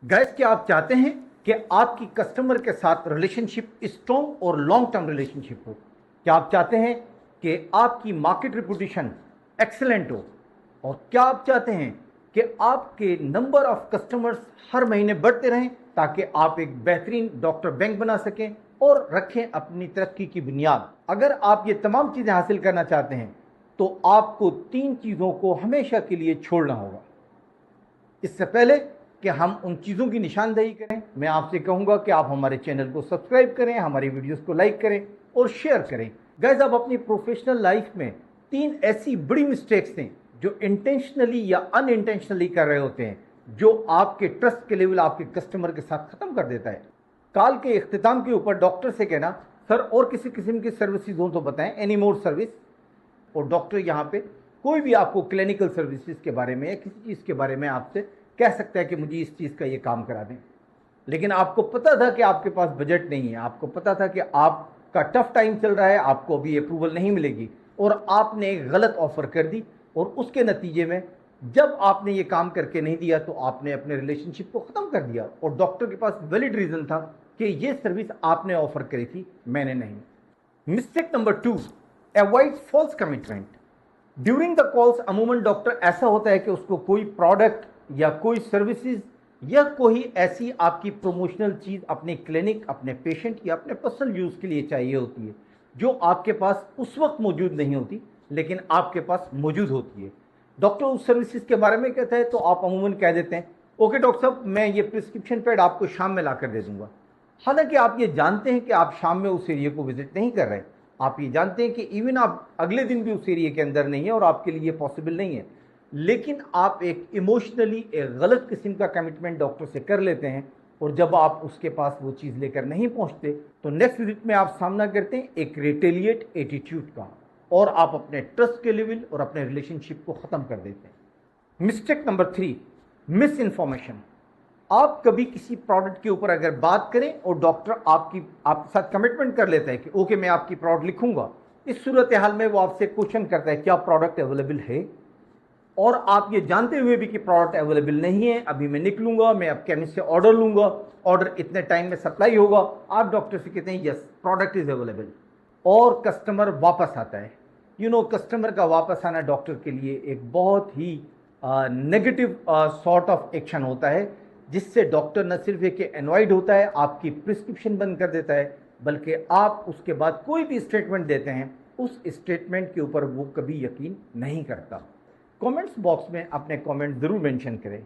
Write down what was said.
Gas, क्या आप चाहते हैं कि आपकी कस्टमर के साथ रिलेशनशिप स्ट्रॉन्ग और लॉन्ग टर्म रिलेशनशिप हो? क्या आप चाहते हैं कि आपकी मार्केट रिपुटेशन एक्सेलेंट हो? और क्या आप चाहते हैं कि आपके नंबर ऑफ कस्टमर्स हर महीने बढ़ते रहें ताकि आप एक बेहतरीन डॉक्टर बैंक बना सकें और रखें अपनी तरक्की की बुनियाद? अगर आप ये तमाम चीज़ें हासिल करना चाहते हैं तो आपको 3 चीज़ों को हमेशा के लिए छोड़ना होगा। इससे पहले कि हम उन चीज़ों की निशानदेही करें, मैं आपसे कहूंगा कि आप हमारे चैनल को सब्सक्राइब करें, हमारी वीडियोस को लाइक करें और शेयर करें। गाइस, आप अपनी प्रोफेशनल लाइफ में 3 ऐसी बड़ी मिस्टेक्स हैं जो इंटेंशनली या अनइंटेंशनली कर रहे होते हैं, जो आपके ट्रस्ट के लेवल आपके कस्टमर के साथ खत्म कर देता है। कॉल के इख्तिताम के ऊपर डॉक्टर से कहना, सर और किसी किस्म की सर्विसेज हो तो बताएं, एनी मोर सर्विस। और डॉक्टर यहाँ पे कोई भी आपको क्लिनिकल सर्विसेज के बारे में या किसी चीज़ के बारे में आपसे कह सकता है कि मुझे इस चीज़ का ये काम करा दें, लेकिन आपको पता था कि आपके पास बजट नहीं है, आपको पता था कि आपका टफ टाइम चल रहा है, आपको अभी अप्रूवल नहीं मिलेगी और आपने एक गलत ऑफर कर दी। और उसके नतीजे में जब आपने ये काम करके नहीं दिया तो आपने अपने रिलेशनशिप को ख़त्म कर दिया और डॉक्टर के पास वैलिड रीज़न था कि ये सर्विस आपने ऑफर करी थी, मैंने नहीं। Mistake number 2, avoid false commitment. During the calls अमूमन डॉक्टर ऐसा होता है कि उसको कोई प्रोडक्ट या कोई सर्विसेज या कोई ऐसी आपकी प्रमोशनल चीज़ अपने क्लिनिक, अपने पेशेंट या अपने पर्सनल यूज़ के लिए चाहिए होती है, जो आपके पास उस वक्त मौजूद नहीं होती लेकिन आपके पास मौजूद होती है। डॉक्टर उस सर्विसेज के बारे में कहता है तो आप अमूमन कह देते हैं, ओके डॉक्टर साहब, मैं ये प्रिस्क्रिप्शन पैड आपको शाम में ला कर दे दूंगा। हालांकि आप ये जानते हैं कि आप शाम में उस एरिया को विजिट नहीं कर रहे, आप ये जानते हैं कि इवन आप अगले दिन भी उस एरिया के अंदर नहीं है और आपके लिए पॉसिबल नहीं है, लेकिन आप एक इमोशनली एक गलत किस्म का कमिटमेंट डॉक्टर से कर लेते हैं और जब आप उसके पास वो चीज़ लेकर नहीं पहुंचते तो नेक्स्ट विजिट में आप सामना करते हैं एक रिटेलिएट एटीट्यूड का और आप अपने ट्रस्ट के लेवल और अपने रिलेशनशिप को ख़त्म कर देते हैं। Mistake number 3, miss information. आप कभी किसी प्रोडक्ट के ऊपर अगर बात करें और डॉक्टर आपके साथ कमिटमेंट कर लेता है कि ओके मैं आपकी प्रोडक्ट लिखूंगा, इस सूरत हाल में वो आपसे क्वेश्चन करता है क्या प्रोडक्ट अवेलेबल है, और आप ये जानते हुए भी कि प्रोडक्ट अवेलेबल नहीं है, अभी मैं निकलूंगा, मैं अब केमिस्ट से ऑर्डर लूंगा, ऑर्डर इतने टाइम में सप्लाई होगा, आप डॉक्टर से कहते हैं यस प्रोडक्ट इज अवेलेबल और कस्टमर वापस आता है। कस्टमर का वापस आना डॉक्टर के लिए एक बहुत ही नेगेटिव सॉर्ट ऑफ एक्शन होता है, जिससे डॉक्टर न सिर्फ एक एनवाइड होता है, आपकी प्रिस्क्रिप्शन बंद कर देता है, बल्कि आप उसके बाद कोई भी स्टेटमेंट देते हैं उस स्टेटमेंट के ऊपर वो कभी यकीन नहीं करता। कमेंट्स बॉक्स में अपने कमेंट ज़रूर मेंशन करें।